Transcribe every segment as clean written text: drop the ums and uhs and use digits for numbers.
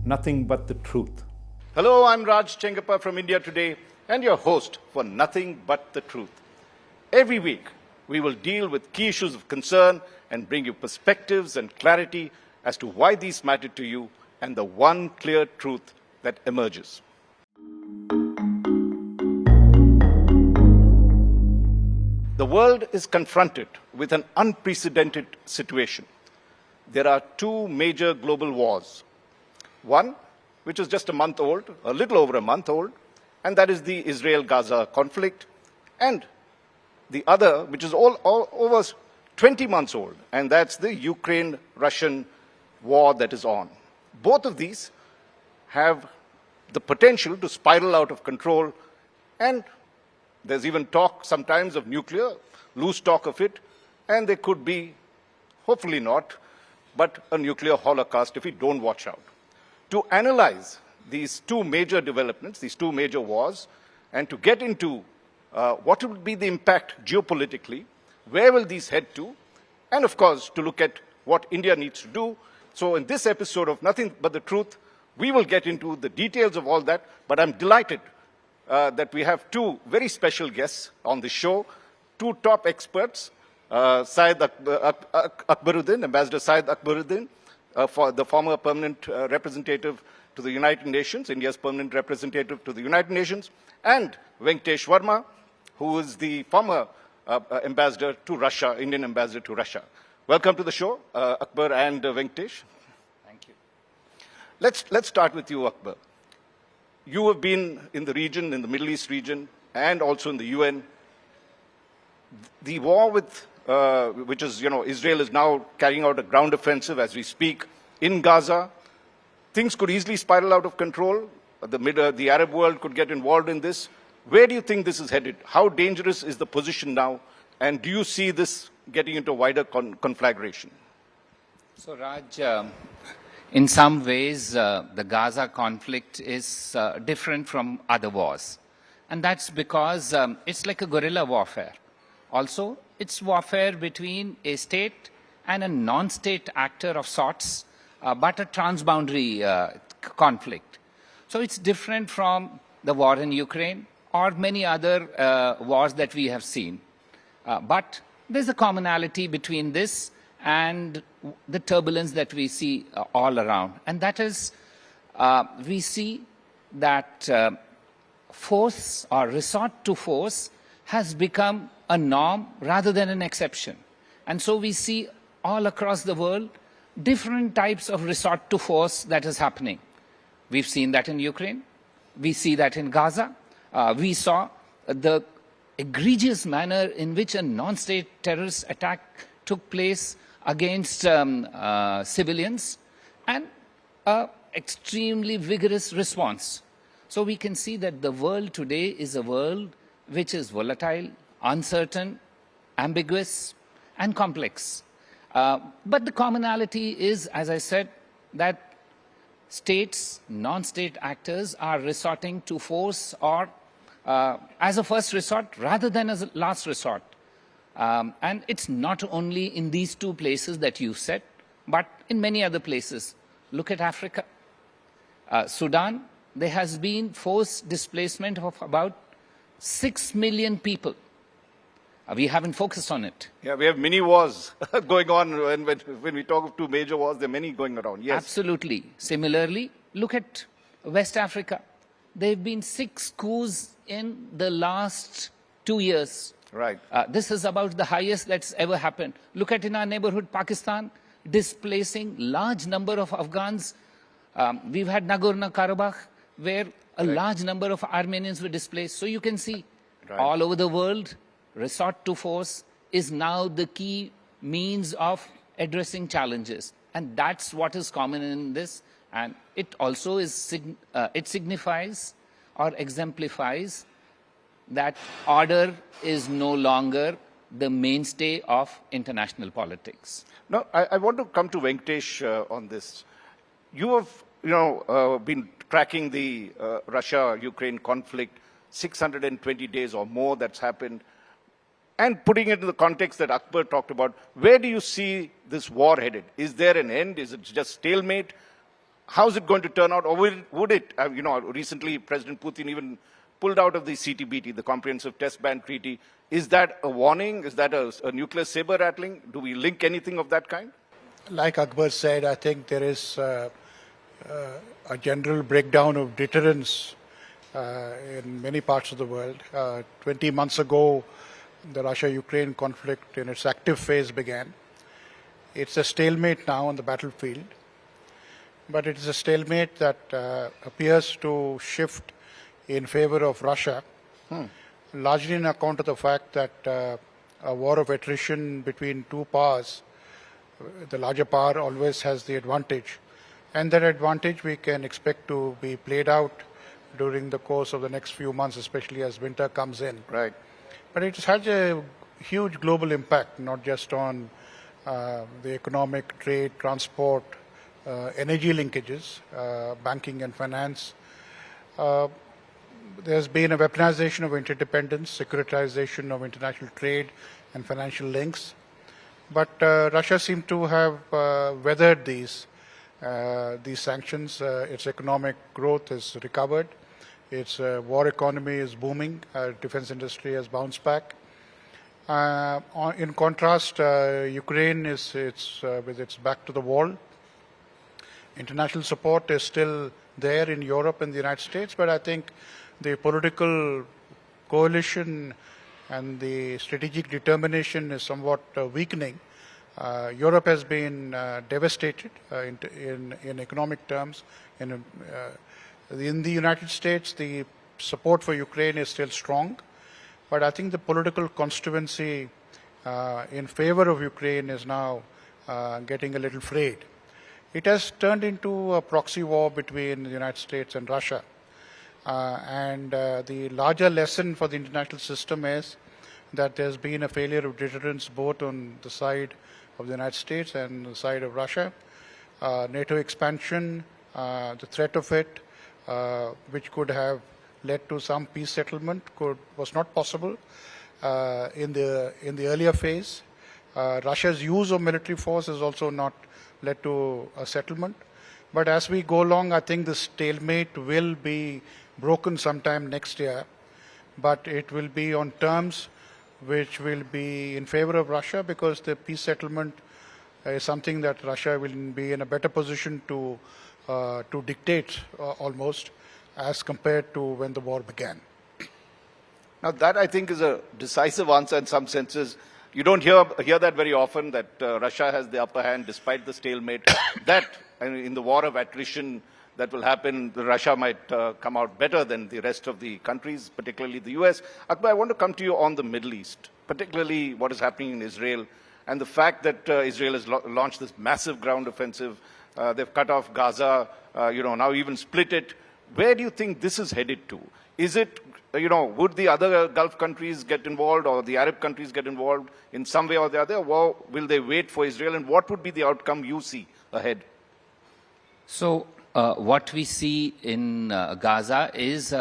Nothing But the Truth. Hello, I'm Raj Chengappa from India Today and your host for Nothing But the Truth. Every week, we will deal with key issues of concern and bring you perspectives and clarity as to why these matter to you and the one clear truth that emerges. The world is confronted with an unprecedented situation. There are two major global wars. One, which is just a month old, a little over a month old, and that is the Israel-Gaza conflict, and the other, which is all over 20 months old, and that's the Ukraine-Russian war that is on. Both of these have the potential to spiral out of control, and there's even talk sometimes of nuclear, loose talk of it, and there could be, hopefully not, but a nuclear holocaust if we don't watch out. To analyze these two major developments, these two major wars, and to get into what will be the impact geopolitically, where will these head to, and of course, to look at what India needs to do. So in this episode of Nothing But the Truth, we will get into the details of all that, but I'm delighted that we have two very special guests on the show, two top experts, Syed Akbaruddin, Ambassador Syed Akbaruddin, for the former permanent representative to the United Nations, India's permanent representative to the United Nations, and Venkatesh Varma, who is the former ambassador to Russia, Indian ambassador to Russia. Welcome to the show, Akbar and Venkatesh. Thank you. Let's start with you, Akbar. You have been in the region, in the Middle East region, and also in the UN. The war with, which is, Israel is now carrying out a ground offensive as we speak in Gaza. Things could easily spiral out of control. The Arab world could get involved in this. Where do you think this is headed? How dangerous is the position now? And do you see this getting into wider conflagration? So, Raj, in some ways, the Gaza conflict is different from other wars. And that's because it's like a guerrilla warfare. Also, it's warfare between a state and a non-state actor of sorts, but a transboundary conflict. So it's different from the war in Ukraine or many other wars that we have seen. But there's a commonality between this and the turbulence that we see all around. And that is, we see that force or resort to force has become a norm rather than an exception. And so we see all across the world different types of resort to force that is happening. We've seen that in Ukraine. We see that in Gaza. We saw the egregious manner in which a non-state terrorist attack took place against civilians and an extremely vigorous response. So we can see that the world today is a world which is volatile, uncertain, ambiguous, and complex. But the commonality is, as I said, that states, non-state actors are resorting to force or as a first resort rather than as a last resort. And it's not only in these two places that you said, but in many other places. Look at Africa. Sudan, there has been forced displacement of about 6 million people. We haven't focused on it. Yeah, we have many wars going on. When we talk of two major wars, there are many going around. Yes. Absolutely. Similarly, look at West Africa. There have been 6 coups in the last 2 years. Right. This is about the highest that's ever happened. Look at in our neighborhood, Pakistan, displacing large number of Afghans. We've had Nagorno-Karabakh, where a large number of Armenians were displaced. So you can see all over the world, resort to force is now the key means of addressing challenges. And that's what is common in this. And it also is, it signifies or exemplifies that order is no longer the mainstay of international politics. Now, I want to come to Venkatesh on this. You have, been tracking the Russia-Ukraine conflict, 620 days or more that's happened, and putting it in the context that Akbar talked about. Where do you see this war headed? Is there an end? Is it just stalemate? how's it going to turn out? Or would it recently President Putin even pulled out of the CTBT, the Comprehensive Test Ban Treaty. Is that a warning? Is that a nuclear saber rattling? Do we link anything of that kind? Like Akbar said, I think there is a general breakdown of deterrence in many parts of the world. 20 months ago, the Russia-Ukraine conflict in its active phase began. It's a stalemate now on the battlefield, but it is a stalemate that appears to shift in favor of Russia, largely on account of the fact that a war of attrition between two powers, the larger power always has the advantage. And that advantage we can expect to be played out during the course of the next few months, especially as winter comes in. Right. But it has a huge global impact, not just on the economic, trade, transport, energy linkages, banking and finance. There's been a weaponization of interdependence, securitization of international trade and financial links. But Russia seemed to have weathered these sanctions. Its economic growth has recovered. Its war economy is booming. Defense industry has bounced back. In contrast, Ukraine is with its back to the wall. International support is still there in Europe and the United States, but I think the political coalition and the strategic determination is somewhat weakening. Europe has been devastated in economic terms. In the United States, the support for Ukraine is still strong, but I think the political constituency in favor of Ukraine is now getting a little frayed. It has turned into a proxy war between the United States and Russia. And the larger lesson for the international system is that there's been a failure of deterrence both on the side of the United States and the side of Russia. NATO expansion, the threat of it, which could have led to some peace settlement, was not possible in the earlier phase. Russia's use of military force has also not led to a settlement. But as we go along, I think the stalemate will be broken sometime next year, but it will be on terms which will be in favor of Russia, because the peace settlement is something that Russia will be in a better position to dictate almost as compared to when the war began. Now that, I think, is a decisive answer in some senses. You don't hear that very often, that Russia has the upper hand despite the stalemate. That, in the war of attrition that will happen, Russia might come out better than the rest of the countries, particularly the US. Akbar, I want to come to you on the Middle East, particularly what is happening in Israel, and the fact that Israel has launched this massive ground offensive. They've cut off Gaza, now even split it. Where do you think this is headed to? Is it, would the other Gulf countries get involved, or the Arab countries get involved in some way or the other? Or will they wait for Israel? And what would be the outcome you see ahead? So what we see in Gaza is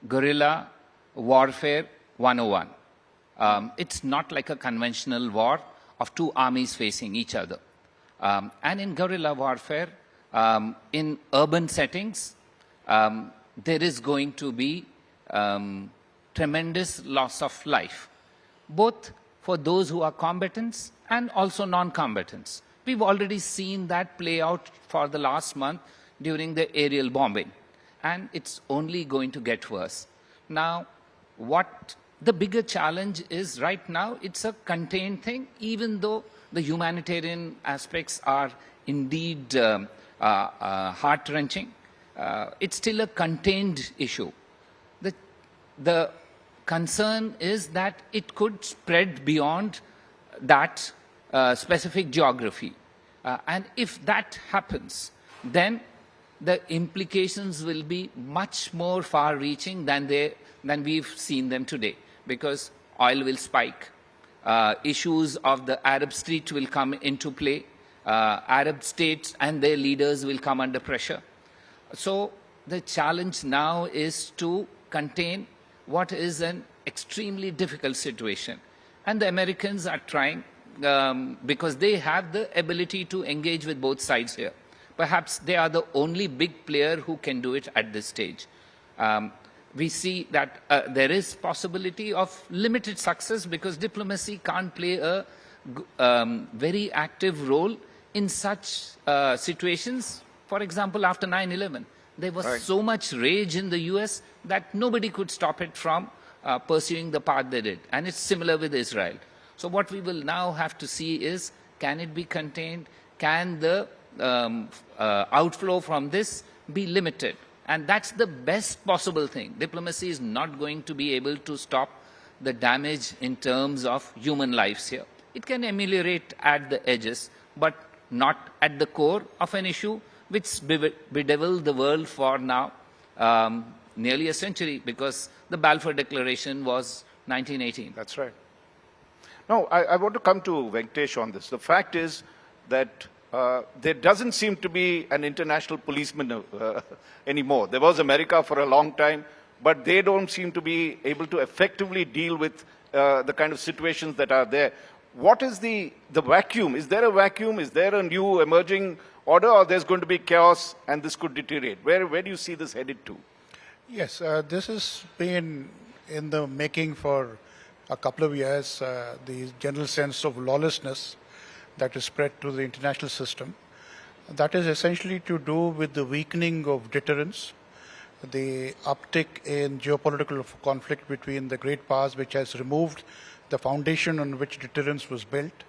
guerrilla warfare 101. It's not like a conventional war of two armies facing each other. And in guerrilla warfare, in urban settings, there is going to be tremendous loss of life, both for those who are combatants and also non-combatants. We've already seen that play out for the last month during the aerial bombing, and it's only going to get worse. Now, what the bigger challenge is right now, it's a contained thing, even though the humanitarian aspects are indeed heart-wrenching. It's still a contained issue. The concern is that it could spread beyond that specific geography. And if that happens, then the implications will be much more far-reaching than we've seen them today, because oil will spike. Issues of the Arab street will come into play. Arab states and their leaders will come under pressure. So the challenge now is to contain what is an extremely difficult situation. And the Americans are trying because they have the ability to engage with both sides here. Perhaps they are the only big player who can do it at this stage. We see that there is possibility of limited success because diplomacy can't play a very active role in such situations. For example, after 9/11, there was so much rage in the US that nobody could stop it from pursuing the path they did. And it's similar with Israel. So what we will now have to see is, can it be contained? Can the outflow from this be limited? And that's the best possible thing. Diplomacy is not going to be able to stop the damage in terms of human lives here. It can ameliorate at the edges, but not at the core of an issue which bedeviled the world for now nearly a century, because the Balfour Declaration was 1918. That's right. Now, I want to come to Venkatesh on this. The fact is that there doesn't seem to be an international policeman anymore. There was America for a long time, but they don't seem to be able to effectively deal with the kind of situations that are there. What is the vacuum? Is there a vacuum? Is there a new emerging order, or there's going to be chaos and this could deteriorate? Where do you see this headed to? Yes, this has been in the making for a couple of years, the general sense of lawlessness that is spread to the international system. That is essentially to do with the weakening of deterrence, the uptick in geopolitical conflict between the great powers, which has removed the foundation on which deterrence was built,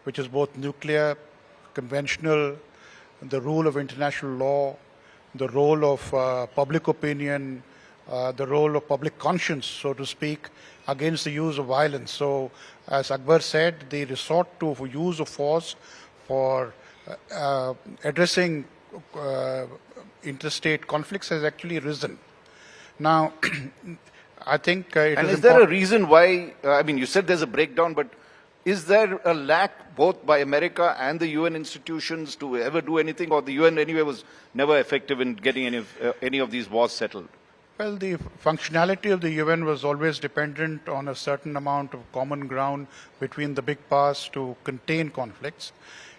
which is both nuclear, conventional, the rule of international law, the role of public opinion, the role of public conscience, so to speak, against the use of violence. So, as Akbar said, the resort to use of force for addressing interstate conflicts has actually risen. Now, I think and is there a reason why, I mean, you said there's a breakdown, but is there a lack both by America and the UN institutions to ever do anything, or the UN anyway was never effective in getting any of these wars settled? Well, the functionality of the UN was always dependent on a certain amount of common ground between the big powers to contain conflicts.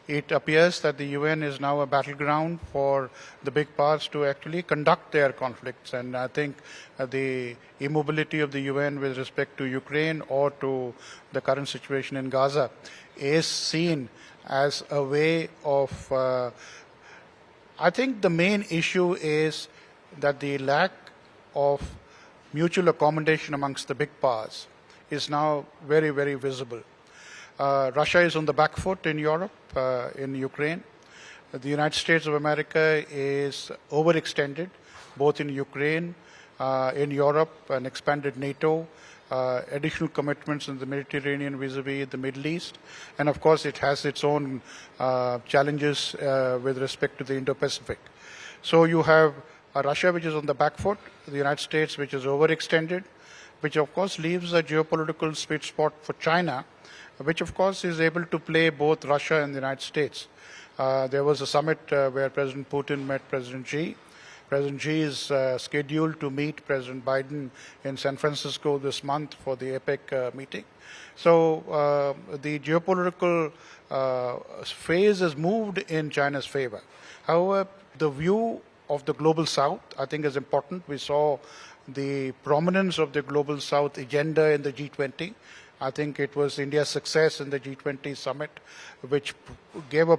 It appears that the UN is now a battleground for the big powers to actually conduct their conflicts. And I think the immobility of the UN with respect to Ukraine or to the current situation in Gaza is seen as a way of, I think the main issue is that the lack of mutual accommodation amongst the big powers is now very, very visible. Russia is on the back foot in Europe, in Ukraine. The United States of America is overextended, both in Ukraine, in Europe, an expanded NATO, additional commitments in the Mediterranean vis-a-vis the Middle East. And of course, it has its own challenges with respect to the Indo-Pacific. So you have Russia, which is on the back foot, the United States, which is overextended, which of course leaves a geopolitical sweet spot for China, which of course is able to play both Russia and the United States. There was a summit where President Putin met President Xi. President Xi is scheduled to meet President Biden in San Francisco this month for the APEC meeting. So the geopolitical phase has moved in China's favor. However, the view of the Global South, I think, is important. We saw the prominence of the Global South agenda in the G20. I think it was India's success in the G20 summit which gave a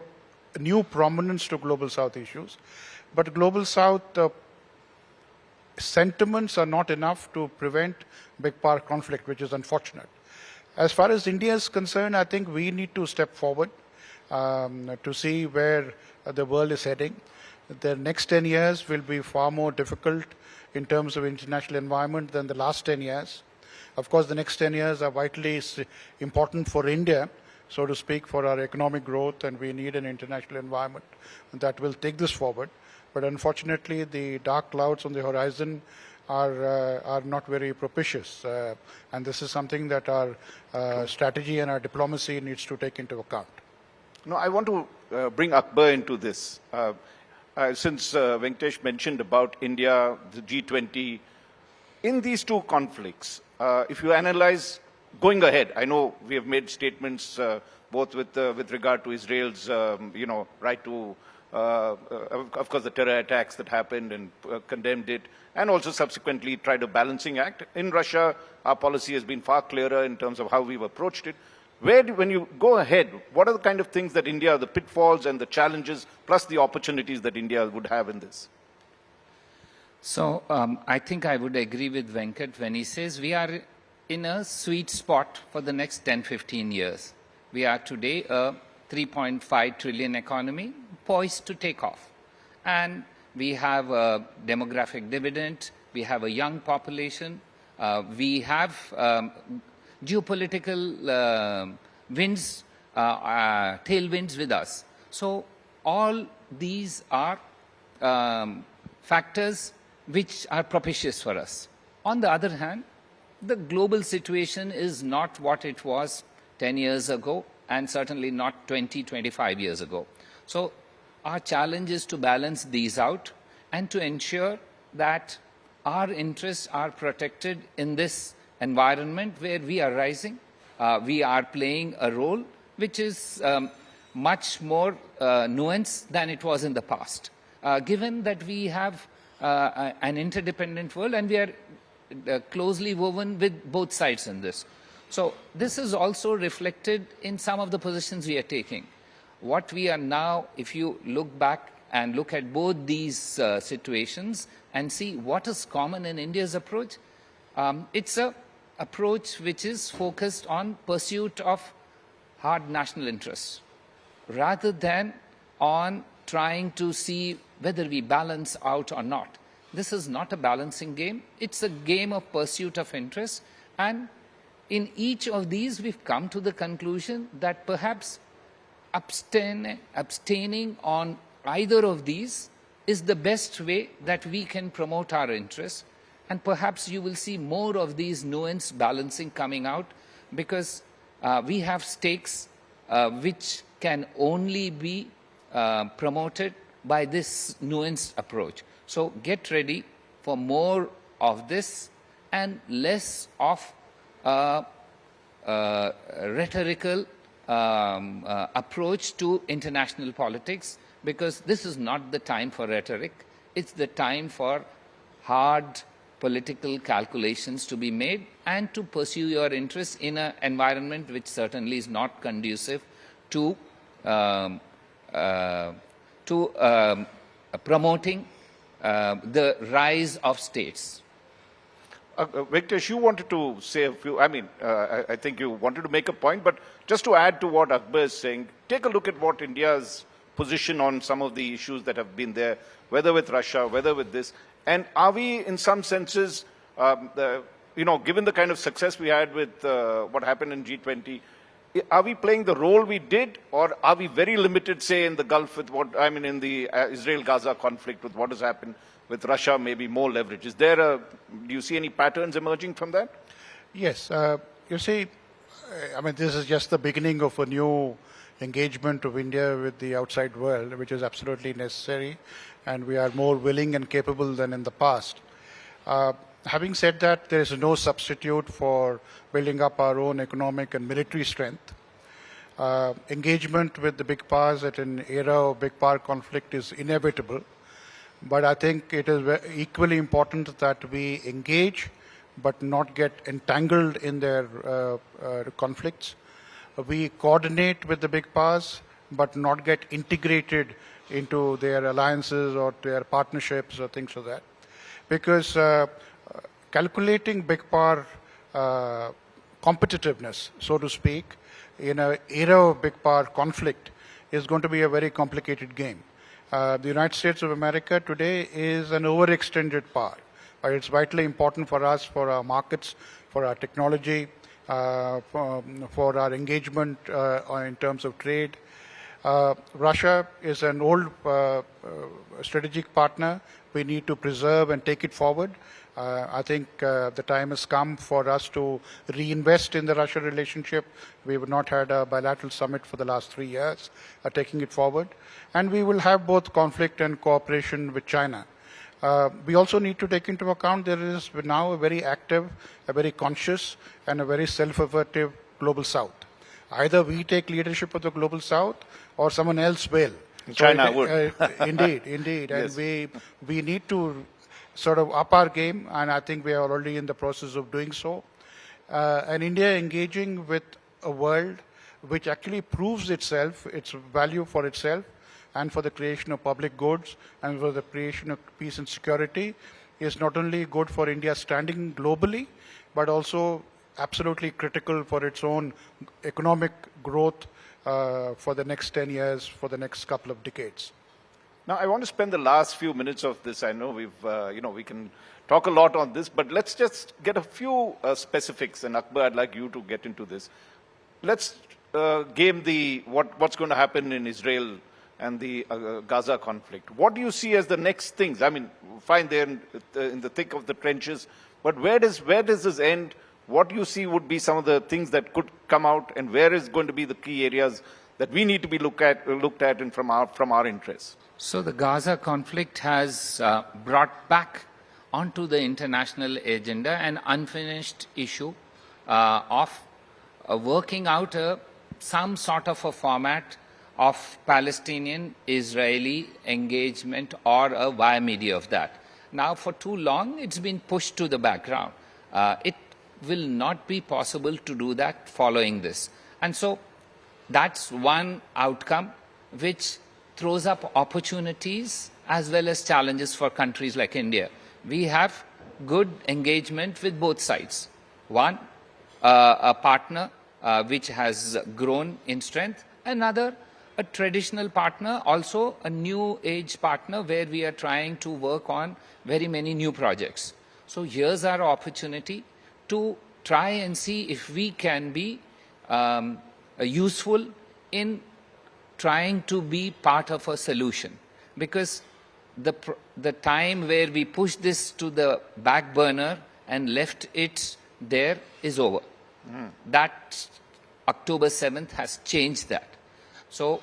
new prominence to Global South issues. But Global South sentiments are not enough to prevent big power conflict, which is unfortunate. As far as India is concerned, I think we need to step forward to see where the world is heading. The next 10 years will be far more difficult in terms of international environment than the last 10 years. Of course, the next 10 years are vitally important for India, so to speak, for our economic growth, and we need an international environment that will take this forward. But unfortunately, the dark clouds on the horizon are not very propitious, and this is something that our strategy and our diplomacy needs to take into account. No, I want to bring Akbar into this. Since Venkatesh mentioned about India, the G20, in these two conflicts, if you analyze going ahead, I know we have made statements both with regard to Israel's right to of course, the terror attacks that happened and condemned it, and also subsequently tried a balancing act. In Russia, our policy has been far clearer in terms of how we've approached it. When you go ahead, what are the kind of things that India, the pitfalls and the challenges, plus the opportunities that India would have in this? So I think I would agree with Venkat when he says we are in a sweet spot for the next 10, 15 years. We are today a 3.5 trillion economy poised to take off. And we have a demographic dividend, we have a young population, we have geopolitical winds, tailwinds with us. So all these are factors which are propitious for us. On the other hand, the global situation is not what it was 10 years ago and certainly not 20, 25 years ago. So our challenge is to balance these out and to ensure that our interests are protected in this environment where we are rising. We are playing a role which is much more nuanced than it was in the past. Given that we have an interdependent world and we are closely woven with both sides in this. So this is also reflected in some of the positions we are taking. What we are now, if you look back and look at both these situations and see what is common in India's approach, it's an approach which is focused on pursuit of hard national interests rather than on trying to see whether we balance out or not. This is not a balancing game. It's a game of pursuit of interest. And in each of these, we've come to the conclusion that perhaps abstaining on either of these is the best way that we can promote our interests. And perhaps you will see more of these nuanced balancing coming out because we have stakes which can only be promoted by this nuanced approach. So get ready for more of this and less of rhetorical approach to international politics, because this is not the time for rhetoric. It's the time for hard political calculations to be made and to pursue your interests in an environment which certainly is not conducive to promoting the rise of states. Venkatesh, you wanted to say a few, I think you wanted to make a point, but just to add to what Akbar is saying, take a look at what India's position on some of the issues that have been there, whether with Russia, whether with this, and are we in some senses, given the kind of success we had with what happened in G20, are we playing the role we did, or are we very limited, say, in the Gulf with in the Israel-Gaza conflict with what has happened with Russia, maybe more leverage? Do you see any patterns emerging from that? Yes. You see, this is just the beginning of a new engagement of India with the outside world, which is absolutely necessary, and we are more willing and capable than in the past. Having said that, there is no substitute for building up our own economic and military strength. Engagement with the big powers at an era of big power conflict is inevitable, but I think it is equally important that we engage but not get entangled in their conflicts. We coordinate with the big powers but not get integrated into their alliances or their partnerships or things like that. Because calculating big power competitiveness, so to speak, in an era of big power conflict is going to be a very complicated game. The United States of America today is an overextended power. It's vitally important for us, for our markets, for our technology, for our engagement in terms of trade. Russia is an old strategic partner. We need to preserve and take it forward. I think the time has come for us to reinvest in the Russia relationship. We have not had a bilateral summit for the last 3 years, taking it forward. And we will have both conflict and cooperation with China. We also need to take into account there is now a very active, a very conscious, and a very self-avertive global south. Either we take leadership of the global south or someone else will. China So, would. indeed. Yes. And we need to sort of up our game, and I think we are already in the process of doing so. And India engaging with a world which actually proves itself, its value for itself, and for the creation of public goods, and for the creation of peace and security, is not only good for India's standing globally, but also absolutely critical for its own economic growth for the next 10 years, for the next couple of decades. Now, I want to spend the last few minutes of this. I know we can talk a lot on this, but let's just get a few specifics. And Akbar, I'd like you to get into this. Let's game what's going to happen in Israel and the Gaza conflict. What do you see as the next things? I mean, fine, they're in the thick of the trenches, but where does this end? What do you see would be some of the things that could come out, and where is going to be the key areas that we need to be looked at and from our interests? So the Gaza conflict has brought back onto the international agenda an unfinished issue of working out some sort of a format of Palestinian-Israeli engagement or a via media of that. Now, for too long, it's been pushed to the background. It will not be possible to do that following this. And so that's one outcome which throws up opportunities as well as challenges for countries like India. We have good engagement with both sides. One, a partner which has grown in strength. Another, a traditional partner, also a new age partner where we are trying to work on very many new projects. So here's our opportunity to try and see if we can be useful in trying to be part of a solution. Because the time where we pushed this to the back burner and left it there is over. That October 7th has changed that. So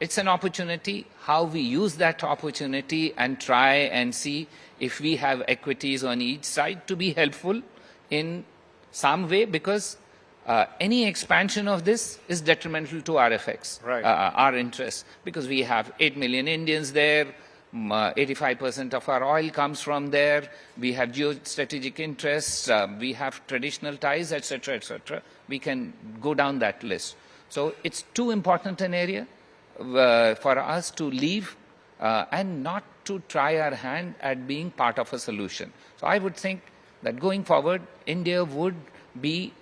it's an opportunity, how we use that opportunity and try and see if we have equities on each side to be helpful in some way, because any expansion of this is detrimental to our effects, right. Our interests, because we have 8 million Indians there, 85% of our oil comes from there, we have geostrategic interests, we have traditional ties, etc., etc. We can go down that list. So it's too important an area for us to leave and not to try our hand at being part of a solution. So I would think that going forward, India would be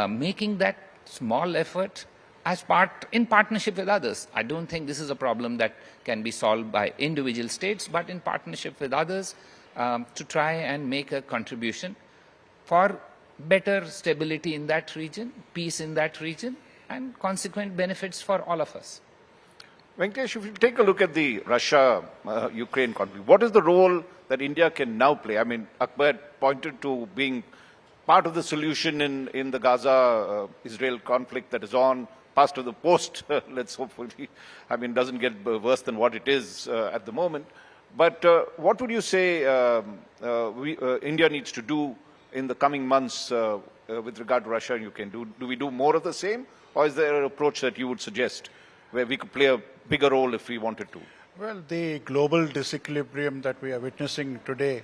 making that small effort as in partnership with others. I don't think this is a problem that can be solved by individual states, but in partnership with others to try and make a contribution for better stability in that region, peace in that region, and consequent benefits for all of us. Venkatesh, if you take a look at the Russia-Ukraine conflict, what is the role that India can now play? I mean, Akbar pointed to being part of the solution in the Gaza-Israel conflict that is on, past of the post, let's hopefully, I mean, doesn't get worse than what it is at the moment. But what would you say India needs to do in the coming months with regard to Russia and Ukraine? Do we do more of the same, or is there an approach that you would suggest where we could play a bigger role if we wanted to? Well, the global disequilibrium that we are witnessing today,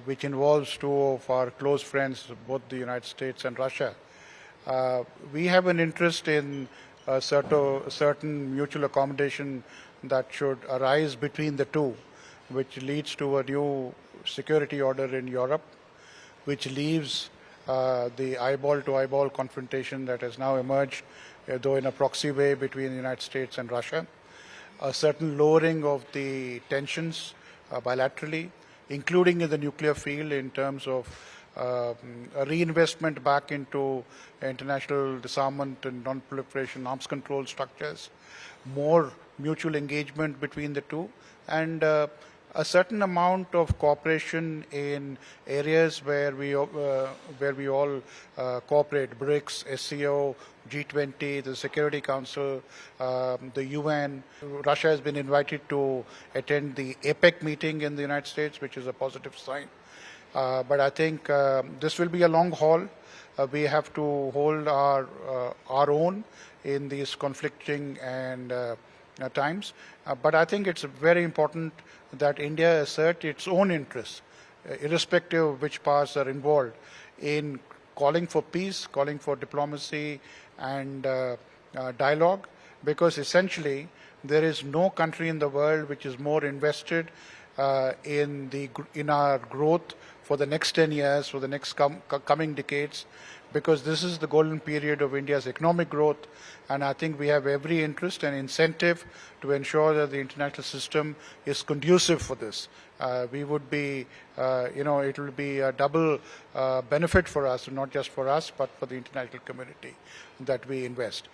which involves two of our close friends, both the United States and Russia, we have an interest in certain mutual accommodation that should arise between the two, which leads to a new security order in Europe, which leaves the eyeball-to-eyeball confrontation that has now emerged, though in a proxy way, between the United States and Russia, a certain lowering of the tensions bilaterally, including in the nuclear field in terms of a reinvestment back into international disarmament and non-proliferation arms control structures, more mutual engagement between the two, and a certain amount of cooperation in areas where we all cooperate: BRICS, SCO, G20, the Security Council, the UN. Russia has been invited to attend the APEC meeting in the United States, which is a positive sign. But I think this will be a long haul. We have to hold our own in these conflicting and times. But I think it's very important that India assert its own interests, irrespective of which powers are involved, in calling for peace, calling for diplomacy and dialogue, because essentially there is no country in the world which is more invested in our growth for the next 10 years, for the next coming decades, because this is the golden period of India's economic growth, and I think we have every interest and incentive to ensure that the international system is conducive for this. We would be, it will be a double benefit for us, not just for us, but for the international community that we invest.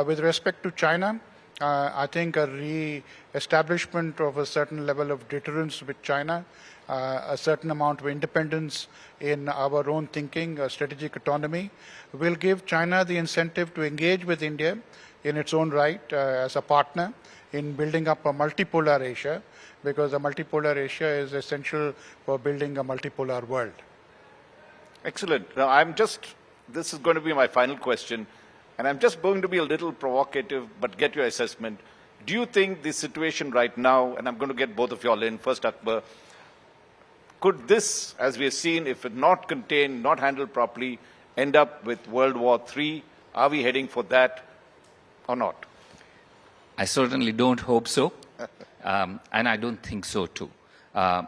With respect to China, I think a re-establishment of a certain level of deterrence with China, a certain amount of independence in our own thinking, strategic autonomy, will give China the incentive to engage with India in its own right as a partner in building up a multipolar Asia, because a multipolar Asia is essential for building a multipolar world. Excellent. Now, this is going to be my final question, and I'm just going to be a little provocative, but get your assessment. Do you think the situation right now, and I'm going to get both of you all in, first Akbar, could this, as we have seen, if not contained, not handled properly, end up with World War III? Are we heading for that or not? I certainly don't hope so, and I don't think so too,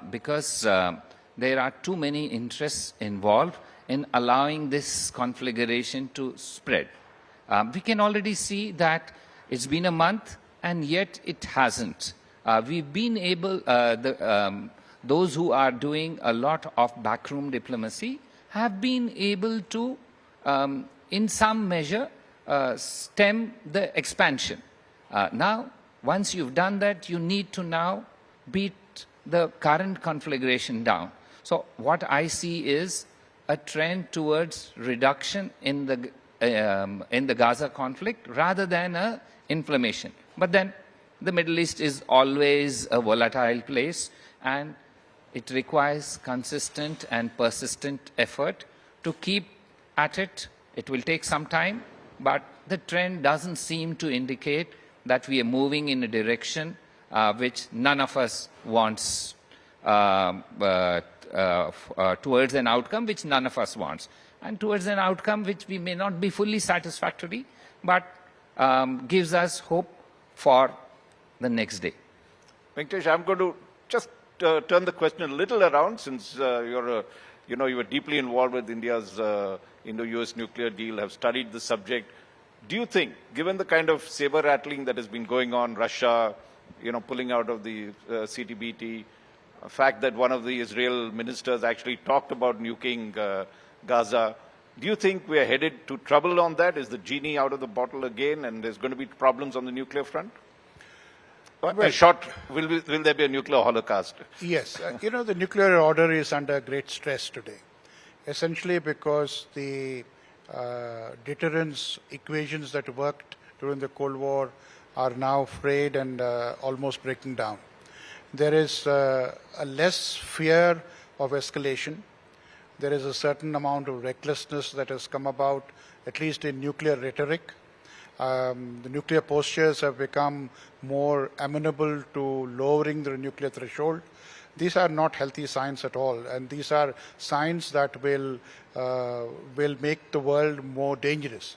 because there are too many interests involved in allowing this conflagration to spread. We can already see that it's been a month and yet it hasn't. We've been able, those who are doing a lot of backroom diplomacy have been able to, in some measure, stem the expansion. Now, once you've done that, you need to now beat the current conflagration down. So what I see is a trend towards reduction in the Gaza conflict rather than a inflammation. But then the Middle East is always a volatile place, and it requires consistent and persistent effort to keep at it. It will take some time, but the trend doesn't seem to indicate that we are moving in a direction which none of us wants, towards an outcome which none of us wants, and towards an outcome which we may not be fully satisfactory, but gives us hope for the next day. Venkatesh, I'm going to just turn the question a little around, since you were deeply involved with India's Indo-US nuclear deal, have studied the subject. Do you think, given the kind of saber rattling that has been going on, Russia, pulling out of the CTBT, the fact that one of the Israel ministers actually talked about nuking Gaza, do you think we are headed to trouble on that? Is the genie out of the bottle again, and there's going to be problems on the nuclear front? Well, will there be a nuclear holocaust? Yes. The nuclear order is under great stress today, essentially because the deterrence equations that worked during the Cold War are now frayed and almost breaking down. There is a less fear of escalation. There is a certain amount of recklessness that has come about, at least in nuclear rhetoric. The nuclear postures have become more amenable to lowering the nuclear threshold. These are not healthy signs at all, and these are signs that will make the world more dangerous.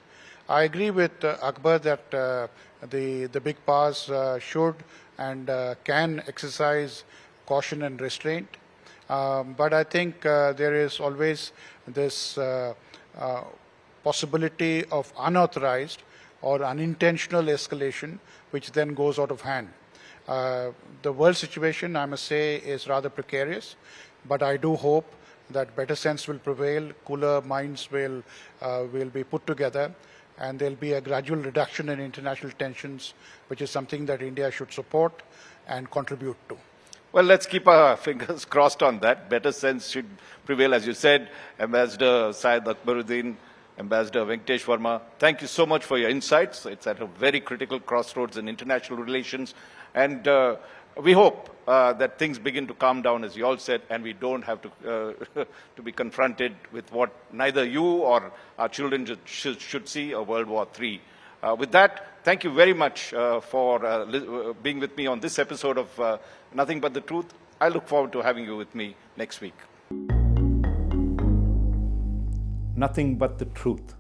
I agree with Akbar that the big powers should and can exercise caution and restraint, but I think there is always this possibility of unauthorized or unintentional escalation, which then goes out of hand. The world situation, I must say, is rather precarious, but I do hope that better sense will prevail, cooler minds will be put together, and there'll be a gradual reduction in international tensions, which is something that India should support and contribute to. Well, let's keep our fingers crossed on that. Better sense should prevail, as you said. Ambassador Syed Akbaruddin, Ambassador Venkatesh Varma, thank you so much for your insights. It's at a very critical crossroads in international relations. And we hope that things begin to calm down, as you all said, and we don't have to be confronted with what neither you or our children should see, a World War III. With that, thank you very much for being with me on this episode of Nothing But the Truth. I look forward to having you with me next week. Nothing but the truth.